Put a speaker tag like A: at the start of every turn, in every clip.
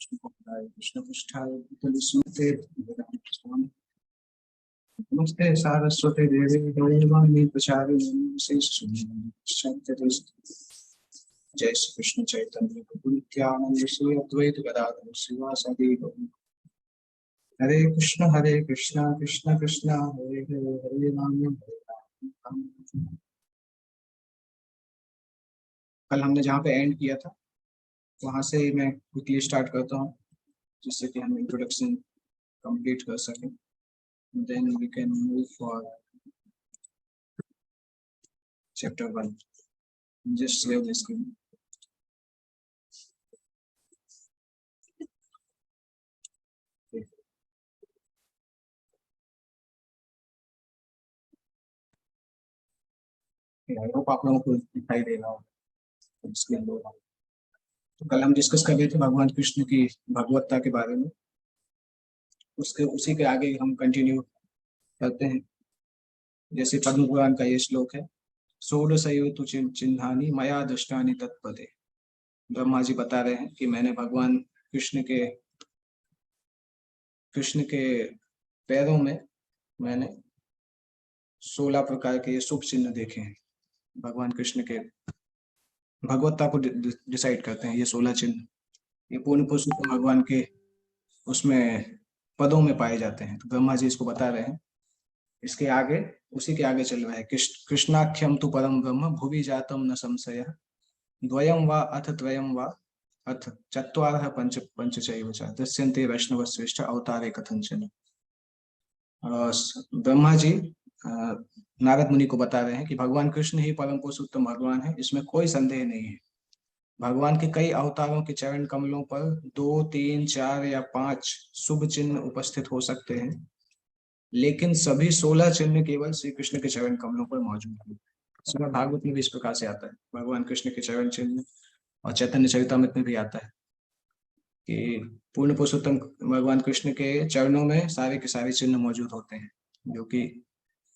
A: कृष्णपृष्ठाय भूतले नमस्ते सारस्वती देवी गौरवाणी प्रचारिणी शेषशून्यं जय श्री कृष्ण चैतन्य प्रभु नित्यानंद श्री अद्वैत गदाधर श्रीवासादि गौर हरे कृष्ण कृष्ण कृष्ण हरे हरे हरे राम हरे राम। कल हमने जहाँ पे एंड किया था वहां से मैं क्विकली स्टार्ट करता हूँ जिससे कि हम इंट्रोडक्शन कंप्लीट कर सकें। Then we can move for chapter 1. Just save the screen. I hope आप लोगों को दिखाई दे रहा हो स्क्रीन पर। तो कल हम डिस्कस कर रहे थे भगवान कृष्ण की भगवत्ता के बारे में। उसी के आगे हम कंटिन्यू करते हैं। जैसे पद्म पुराण का ये श्लोक है, षोडशयोतु चिन्हानि मया दृष्टानि तत्पदे। ब्रह्मा जी बता रहे हैं कि मैंने भगवान कृष्ण के पैरों में मैंने 16 प्रकार के ये शुभ चिन्ह देखे हैं। भगवान कृष्ण के भगवत्ता को डिसाइड करते हैं ये 16 चिन्ह। ये पूर्ण पुरुषोत्तम भगवान के उसमें पदों में पाए जाते हैं। तो ब्रह्मा जी इसको बता रहे हैं। इसके आगे उसी के आगे चल रहा है, कृष्णाख्यम तु परम ब्रह्म भुवि जातम न संशयः द्वयं वा अथ त्रयं वा अथ चत्वारः पंच पंचचैव च दस्यन्ते वैष्णव श्रेष्ठ अवतारे कथंचन। ब्रह्मा जी नारद मुनि को बता रहे हैं कि भगवान कृष्ण ही परम पुरुषोत्तम भगवान है, इसमें कोई संदेह नहीं है। भगवान के कई अवतारों के चरण कमलों पर 2, 3, 4 या 5 शुभ चिन्ह उपस्थित हो सकते हैं, लेकिन सभी 16 चिन्ह केवल श्री कृष्ण के चरण कमलों पर मौजूद है। श्रीमद् भागवत में भी इस प्रकार से आता है, भगवान कृष्ण के चरण चिन्ह, और चैतन्य चरितामृत में भी आता है कि पूर्ण पुरुषोत्तम भगवान कृष्ण के चरणों में सारे के सारे चिन्ह मौजूद होते हैं, जो कि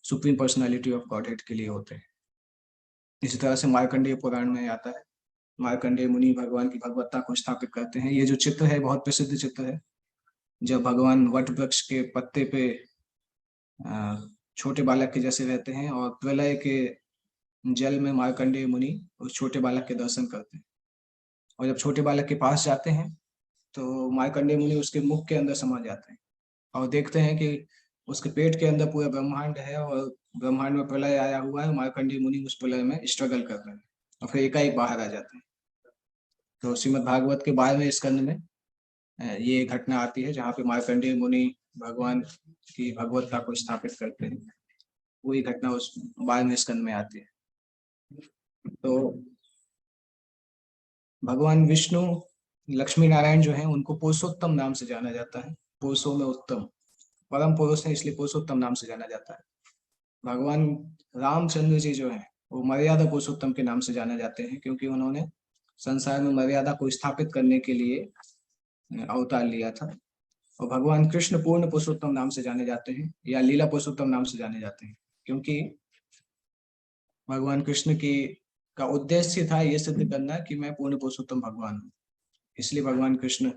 A: सुप्रीम पर्सनालिटी ऑफ गॉडहेड के लिए होते हैं। इसी तरह से मार्कंडेय पुराण में आता है, मार्कंडेय मुनि भगवान की भगवत्ता को स्थापित करते हैं। ये जो चित्र है बहुत प्रसिद्ध चित्र है, जब भगवान वट वृक्ष के पत्ते पे छोटे बालक के जैसे रहते हैं और प्रलय के जल में मार्कंडेय मुनि उस छोटे बालक के दर्शन करते हैं। और जब छोटे बालक के पास जाते हैं तो मार्कंडेय मुनि उसके मुख के अंदर समा जाते हैं और देखते हैं कि उसके पेट के अंदर पूरा ब्रह्मांड है और ब्रह्मांड में प्रलय आया हुआ है। मार्कंडेय मुनि उस प्रलय में स्ट्रगल कर रहे हैं और फिर एकाएक बाहर आ जाते हैं। तो श्रीमद् भागवत के 12वें स्कंद में ये घटना आती है जहाँ पे मार्कंडेय मुनि भगवान की भगवत्ता को स्थापित करते हैं। वही घटना उस 12वें स्कंद में आती है। तो भगवान विष्णु लक्ष्मी नारायण जो है उनको पुरुषोत्तम नाम से जाना जाता है। पुरुषों में उत्तम, परम पुरुष है, इसलिए पुरुषोत्तम नाम से जाना जाता है। भगवान रामचंद्र जी जो है वो मर्यादा पुरुषोत्तम के नाम से जाने जाते हैं, क्योंकि उन्होंने संसार में मर्यादा को स्थापित करने के लिए अवतार लिया था। और भगवान कृष्ण पूर्ण पुरुषोत्तम नाम से जाने जाते हैं या लीला पुरुषोत्तम नाम से जाने जाते हैं, क्योंकि भगवान कृष्ण की का उद्देश्य था ये सिद्ध करना कि मैं पूर्ण पुरुषोत्तम भगवान हूँ। इसलिए भगवान कृष्ण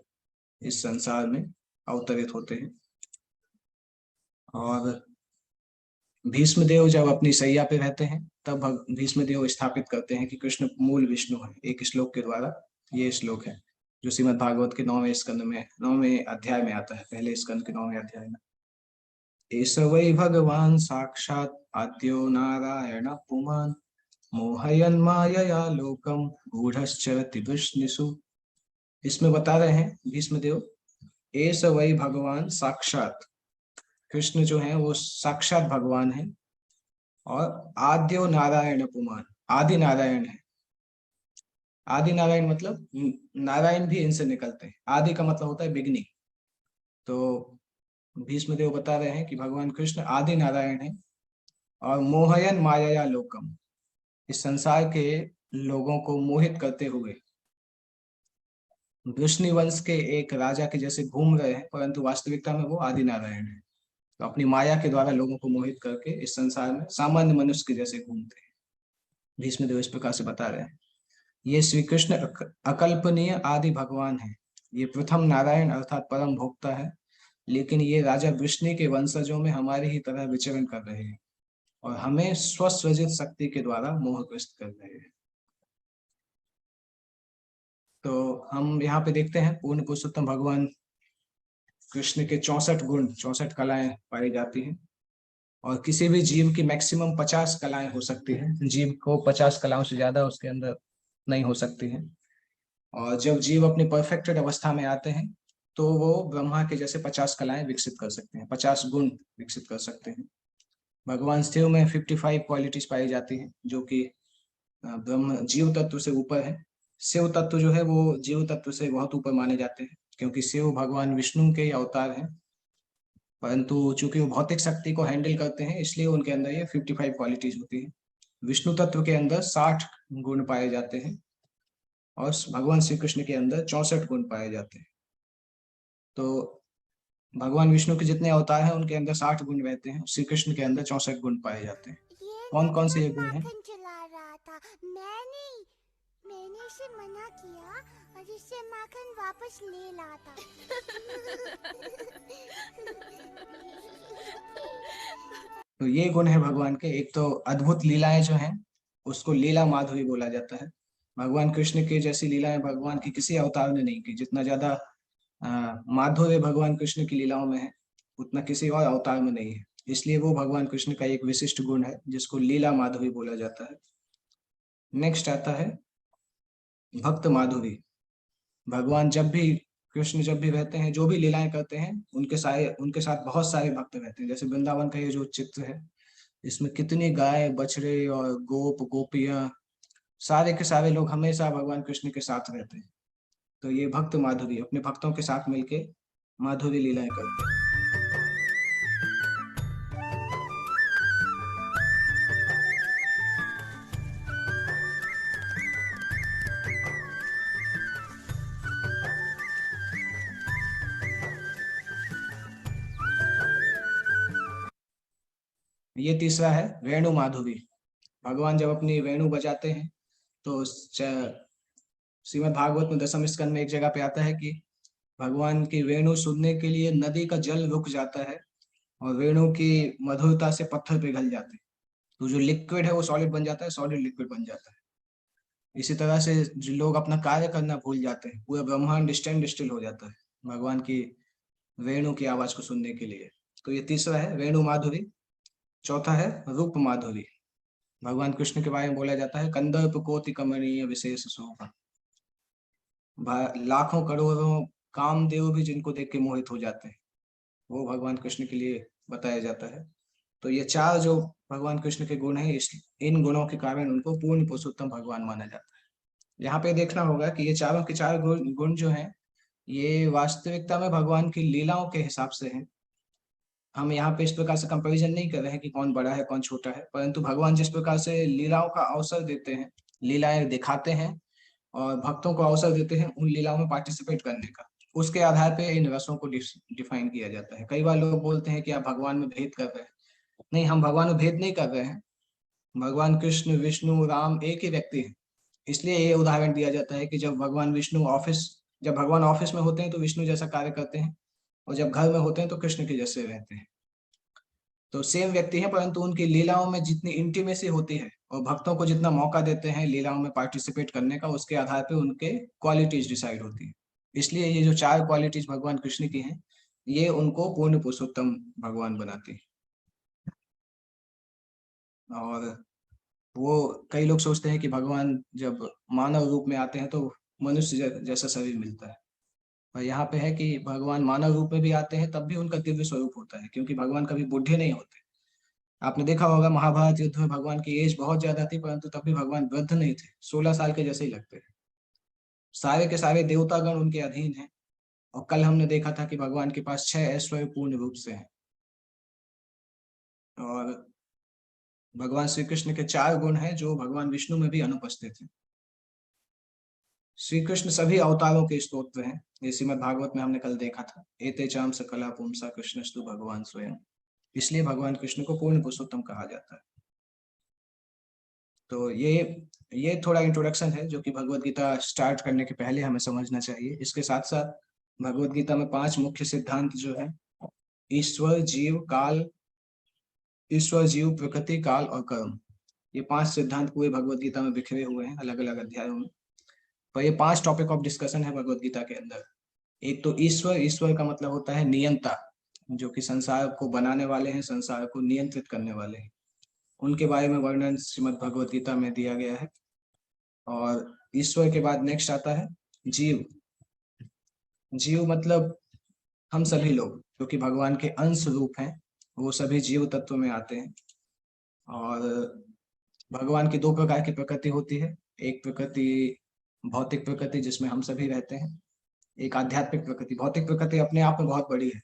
A: इस संसार में अवतरित होते हैं। और भीष्म देव जब अपनी सैया पे रहते हैं तब भीष्म देव स्थापित करते हैं कि कृष्ण मूल विष्णु है। एक श्लोक के द्वारा ये श्लोक है जो श्रीमद् भागवत के 9वें स्कंद में 9वें अध्याय में आता है, पहले स्कंद के 9वें अध्याय में। एष वै भगवान साक्षात् आद्यो नारायण पुमान् मोहयन् मायया लोकम गूढ़श्चरति वृष्णिषु। इसमें बता रहे हैं भीष्म देव, एष वै भगवान साक्षात, कृष्ण जो है वो साक्षात भगवान है, और आद्यो नारायण पुमान, आदि नारायण है। आदि नारायण मतलब नारायण भी इनसे निकलते हैं। आदि का मतलब होता है बिगनिंग। तो भीष्म देव बता रहे हैं कि भगवान कृष्ण आदि नारायण है और मोहयन माया लोकम, इस संसार के लोगों को मोहित करते हुए वृष्णि वंश के एक राजा के जैसे घूम रहे हैं, परंतु वास्तविकता में वो आदि नारायण है। तो अपनी माया के द्वारा लोगों को मोहित करके इस संसार में सामान्य मनुष्य के जैसे घूमते हैं। भीष्म देव इस प्रकार से बता रहे हैं। ये श्री कृष्ण अकल्पनीय आदि भगवान है ये प्रथम नारायण अर्थात परम भोक्ता है, लेकिन ये राजा वृष्णि के वंशजों में हमारी ही तरह विचरण कर रहे हैं और हमें स्वसृजित शक्ति के द्वारा मोहग्रस्त कर रहे हैं। तो हम यहाँ पे देखते हैं पूर्ण पुरुषोत्तम भगवान कृष्ण के 64 गुण, 64 कलाएं पाई जाती हैं और किसी भी जीव की मैक्सिमम 50 कलाएं हो सकती हैं। जीव को 50 कलाओं से ज्यादा उसके अंदर नहीं हो सकती हैं। और जब जीव अपनी परफेक्टेड अवस्था में आते हैं तो वो ब्रह्मा के जैसे 50 कलाएं विकसित कर सकते हैं, 50 गुण विकसित कर सकते हैं। भगवान शिव में 55 क्वालिटीज पाई जाती हैं जो कि ब्रह्म जीव तत्व से ऊपर है। शिव तत्व जो है वो जीव तत्व से बहुत ऊपर माने जाते हैं, क्योंकि शिव भगवान विष्णु के अवतार हैं, परंतु चूंकि वो भौतिक शक्ति को हैंडल करते हैं इसलिए उनके अंदर ये 55 क्वालिटीज होती है। विष्णु तत्व के अंदर 60 गुण पाए जाते हैं और भगवान श्री कृष्ण के अंदर 64 गुण पाए जाते हैं। तो भगवान विष्णु के जितने अवतार हैं उनके अंदर 60 गुण रहते हैं, श्री कृष्ण के अंदर 64 गुण पाए जाते हैं। कौन कौन से ये गुण हैं?
B: चला रहा था मैंने इसे मना किया और इससे माखन वापस ले लाता।
A: तो ये गुण है भगवान के। एक तो अद्भुत लीलाएं जो हैं उसको लीला माधुरी बोला जाता है। भगवान कृष्ण की जैसी लीलाएं भगवान की किसी अवतार ने नहीं की। जितना ज्यादा माधुर्य भगवान कृष्ण की लीलाओं में है उतना किसी और अवतार में नहीं है, इसलिए वो भगवान कृष्ण का एक विशिष्ट गुण है जिसको लीला माधुरी बोला जाता है। नेक्स्ट आता है भक्त माधुरी। भगवान जब भी कृष्ण जब भी रहते हैं, जो भी लीलाएं करते हैं, उनके साथ बहुत सारे भक्त रहते हैं। जैसे वृंदावन का ये जो चित्र है इसमें कितनी गाय बछड़े और गोप गोपियां, सारे के सारे लोग हमेशा भगवान कृष्ण के साथ रहते हैं। तो ये भक्त माधुरी अपने भक्तों के साथ मिलके माधुरी लीलाएं करते हैं। ये तीसरा है वेणु माधुरी। भगवान जब अपनी वेणु बजाते हैं तो श्रीमद् भागवत में दसम स्कंद में एक जगह पे आता है कि भगवान की वेणु सुनने के लिए नदी का जल रुक जाता है और वेणु की मधुरता से पत्थर पिघल जाते हैं। तो जो लिक्विड है वो सॉलिड बन जाता है, सॉलिड लिक्विड बन जाता है। इसी तरह से जो लोग अपना कार्य करना भूल जाते हैं, पूरा ब्रह्मांड स्टैंड स्टिल हो जाता है भगवान की वेणु की आवाज को सुनने के लिए। तो ये तीसरा है वेणु माधुरी। चौथा है रूप माधुरी। भगवान कृष्ण के बारे में बोला जाता है कंदर्प कोटि कमनीय विशेष शोभा। लाखों करोड़ों कामदेव भी जिनको देख के मोहित हो जाते हैं, वो भगवान कृष्ण के लिए बताया जाता है। तो ये चार जो भगवान कृष्ण के गुण हैं, इन गुणों के कारण उनको पूर्ण पुरुषोत्तम भगवान माना जाता है। यहाँ पे देखना होगा कि ये चारों के चार गुण जो हैं ये वास्तविकता में भगवान की लीलाओं के हिसाब से हैं। हम यहाँ पे इस प्रकार से कंपैरिजन नहीं कर रहे हैं कि कौन बड़ा है कौन छोटा है, परंतु भगवान जिस प्रकार से लीलाओं का अवसर देते हैं, लीलाएं दिखाते हैं और भक्तों को अवसर देते हैं उन लीलाओं में पार्टिसिपेट करने का, उसके आधार पे इन रसों को डिफाइन किया जाता है। कई बार लोग बोलते हैं कि आप भगवान में भेद कर रहे हैं। नहीं, हम भगवान में भेद नहीं कर रहे हैं। भगवान कृष्ण विष्णु राम एक ही व्यक्ति है। इसलिए ये उदाहरण दिया जाता है कि जब भगवान ऑफिस में होते हैं तो विष्णु जैसा कार्य करते हैं और जब घर में होते हैं तो कृष्ण के जैसे रहते हैं। तो सेम व्यक्ति है, परंतु उनकी लीलाओं में जितनी इंटीमेसी होती है और भक्तों को जितना मौका देते हैं लीलाओं में पार्टिसिपेट करने का, उसके आधार पे उनके क्वालिटीज डिसाइड होती है। इसलिए ये जो चार क्वालिटीज भगवान कृष्ण की हैं ये उनको पूर्ण पुरुषोत्तम भगवान बनाती है। और वो कई लोग सोचते हैं कि भगवान जब मानव रूप में आते हैं तो मनुष्य जैसा शरीर मिलता है, और यहाँ पे है कि भगवान मानव रूप में भी आते हैं तब भी उनका दिव्य स्वरूप होता है, क्योंकि भगवान कभी बुढ़े नहीं होते। आपने देखा होगा महाभारत युद्ध में भगवान की एज बहुत ज्यादा थी परंतु तब भी भगवान वृद्ध नहीं थे, 16 साल के जैसे ही लगते थे। सारे के सारे देवतागण उनके अधीन हैं और कल हमने देखा था कि भगवान के पास 6 ऐश्वर्य पूर्ण रूप से हैं। और भगवान श्री कृष्ण के 4 गुण हैं जो भगवान विष्णु में भी अनुपस्थित हैं। श्री कृष्ण सभी अवतारों के स्तोत्र हैं। ये श्रीमद् भागवत में हमने कल देखा था, एते चाम सकला पुंसा कृष्णस्तु भगवान स्वयं। इसलिए भगवान कृष्ण को पूर्ण पुरुषोत्तम कहा जाता है। तो ये ये थोड़ा इंट्रोडक्शन है जो कि भगवत गीता स्टार्ट करने के पहले हमें समझना चाहिए। इसके साथ साथ भगवत गीता में 5 मुख्य सिद्धांत जो है, ईश्वर, जीव, काल, ईश्वर, जीव, प्रकृति, काल और कर्म, ये 5 सिद्धांत पूरे भगवत गीता में बिखरे हुए हैं अलग अलग अध्यायों में। पर ये 5 टॉपिक ऑफ डिस्कशन है भगवत गीता के अंदर। एक तो ईश्वर, ईश्वर का मतलब होता है नियंता, जो कि संसार को बनाने वाले हैं, संसार को नियंत्रित करने वाले हैं, उनके बारे में वर्णन श्रीमद् भगवत गीता में दिया गया है। और ईश्वर के बाद नेक्स्ट आता है जीव। जीव मतलब हम सभी लोग जो कि भगवान के अंश रूप हैं, वो सभी जीव तत्व में आते हैं। और भगवान की 2 प्रकार की प्रकृति होती है, एक प्रकृति भौतिक प्रकृति जिसमें हम सभी रहते हैं, एक आध्यात्मिक प्रकृति। भौतिक प्रकृति अपने आप में बहुत बड़ी है,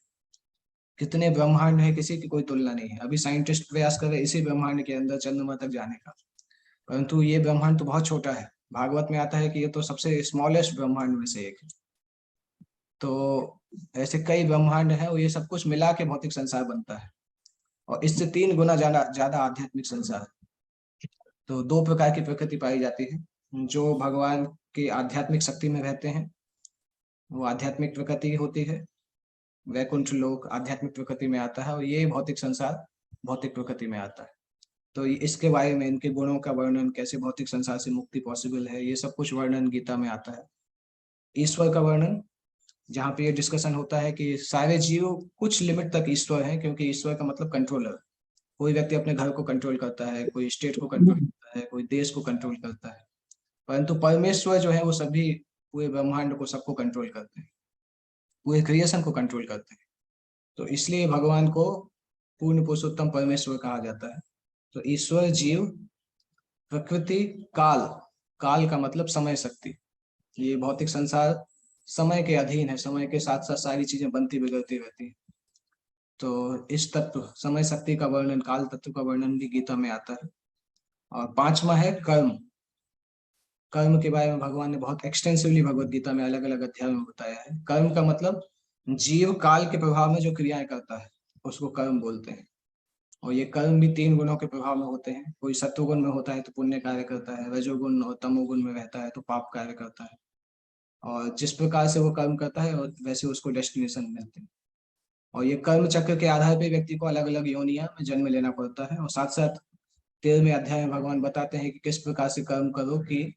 A: कितने ब्रह्मांड है किसी की कोई तुलना नहीं है। अभी साइंटिस्ट प्रयास कर रहे हैं इसी ब्रह्मांड के अंदर चंद्रमा तक जाने का, परंतु ये ब्रह्मांड तो बहुत छोटा है। भागवत में आता है कि ये तो सबसे स्मॉलेस्ट ब्रह्मांड में से एक है। तो ऐसे कई ब्रह्मांड है और ये सब कुछ मिला के भौतिक संसार बनता है, और इससे 3 गुना ज्यादा आध्यात्मिक संसार। तो 2 प्रकार की प्रकृति पाई जाती है, जो भगवान की आध्यात्मिक शक्ति में रहते हैं वो आध्यात्मिक प्रकृति होती है, वैकुंठ लोक आध्यात्मिक प्रकृति में आता है, और ये भौतिक संसार भौतिक प्रकृति में आता है। तो इसके बारे में, इनके गुणों का वर्णन, कैसे भौतिक संसार से मुक्ति पॉसिबल है, ये सब कुछ वर्णन गीता में आता है। ईश्वर का वर्णन, जहाँ पे ये डिस्कशन होता है कि सारे जीव कुछ लिमिट तक ईश्वर हैं, क्योंकि ईश्वर का मतलब कंट्रोलर। कोई व्यक्ति अपने घर को कंट्रोल करता है, कोई स्टेट को कंट्रोल करता है, कोई देश को कंट्रोल करता है, परंतु परमेश्वर जो है वो सभी पूरे ब्रह्मांड को सबको कंट्रोल करते हैं, पूरे क्रिएशन को कंट्रोल करते हैं। तो इसलिए भगवान को पूर्ण पुरुषोत्तम परमेश्वर कहा जाता है। तो ईश्वर, जीव, प्रकृति, काल, काल का मतलब समय शक्ति। ये भौतिक संसार समय के अधीन है, समय के साथ साथ सारी चीजें बनती बिगड़ती रहती है। तो इस तत्व समय शक्ति का वर्णन, काल तत्व का वर्णन भी गीता में आता है। और 5वां है कर्म। कर्म के बारे में भगवान ने बहुत एक्सटेंसिवली भगवत गीता में अलग अलग अध्यायों में बताया है। कर्म का मतलब जीव काल के प्रभाव में जो क्रियाएं करता है उसको कर्म बोलते हैं। और ये कर्म भी 3 गुणों के प्रभाव में होते हैं। कोई सत्वगुण में होता है तो पुण्य कार्य करता है, रजोगुण और तमोगुण में रहता है तो पाप कार्य करता है। और जिस प्रकार से वो कर्म करता है और वैसे उसको डेस्टिनेशन मिलते हैं। और ये कर्म चक्र के आधार पर व्यक्ति को अलग अलग योनिया में जन्म लेना पड़ता है। और साथ साथ 13वें अध्याय में भगवान बताते हैं कि किस प्रकार से कर्म करो कि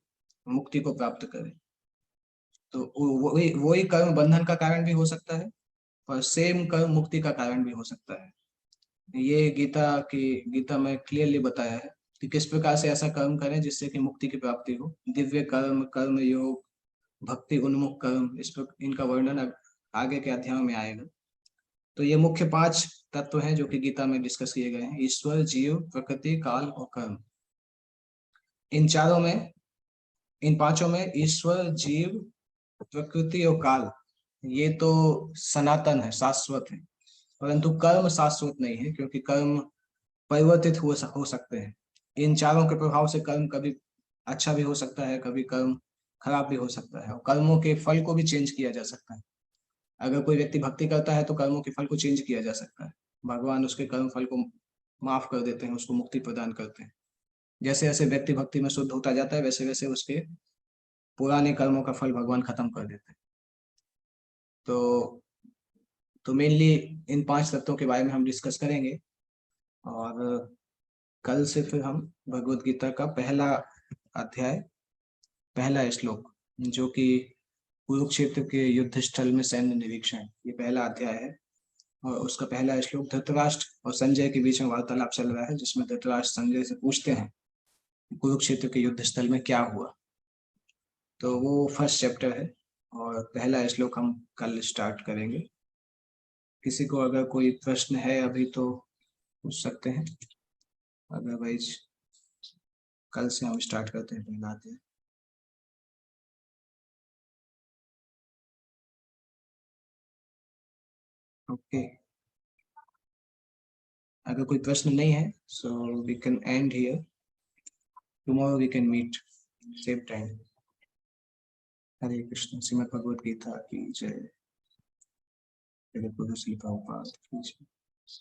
A: मुक्ति को प्राप्त करें। तो वही कर्म बंधन का कारण भी हो सकता है, और सेम कर्म मुक्ति का कारण भी हो सकता है। ये गीता में क्लियरली बताया है कि किस प्रकार से ऐसा कर्म करें जिससे कि मुक्ति की प्राप्ति हो। दिव्य कर्म, कर्म योग, भक्ति उन्मुख कर्म, इनका वर्णन आगे के अध्यायों में आएगा। तो ये मुख्य 5 तत्व हैं जो कि गीता में डिस्कस किए गए हैं, ईश्वर, जीव, प्रकृति, काल और कर्म। इन 5 में ईश्वर, जीव, प्रकृति और काल ये तो सनातन है, शाश्वत है। परंतु कर्म शाश्वत नहीं है, क्योंकि कर्म परिवर्तित हो सकते हैं। इन 4 के प्रभाव से कर्म कभी अच्छा भी हो सकता है, कभी कर्म खराब भी हो सकता है, और कर्मों के फल को भी चेंज किया जा सकता है। अगर कोई व्यक्ति भक्ति करता है तो कर्मों के फल को चेंज किया जा सकता है। भगवान उसके कर्म फल को माफ कर देते हैं, उसको मुक्ति प्रदान करते हैं। जैसे जैसे व्यक्ति भक्ति में शुद्ध होता जाता है वैसे वैसे उसके पुराने कर्मों का फल भगवान खत्म कर देते हैं। तो मेनली इन 5 तत्वों के बारे में हम डिस्कस करेंगे। और कल से फिर हम भगवत गीता का पहला अध्याय, पहला श्लोक, जो कि कुरुक्षेत्र के युद्ध स्थल में सैन्य निरीक्षण, ये पहला अध्याय है। और उसका पहला श्लोक धृतराष्ट्र और संजय के बीच में वार्तालाप चल रहा है, जिसमें धृतराष्ट्र संजय से पूछते हैं कुरुक्षेत्र के युद्ध स्थल में क्या हुआ। तो वो फर्स्ट चैप्टर है और पहला श्लोक हम कल स्टार्ट करेंगे। किसी को अगर कोई प्रश्न है अभी तो पूछ सकते हैं, अदरवाइज कल से हम स्टार्ट करते हैं पहला अध्याय। ओके, अगर कोई प्रश्न नहीं है so we can end here. Tomorrow we can meet same time. Hare Krishna. Shrimad Bhagavad Gita की जय। जगत गुरु श्री प्रभुपाद की जय।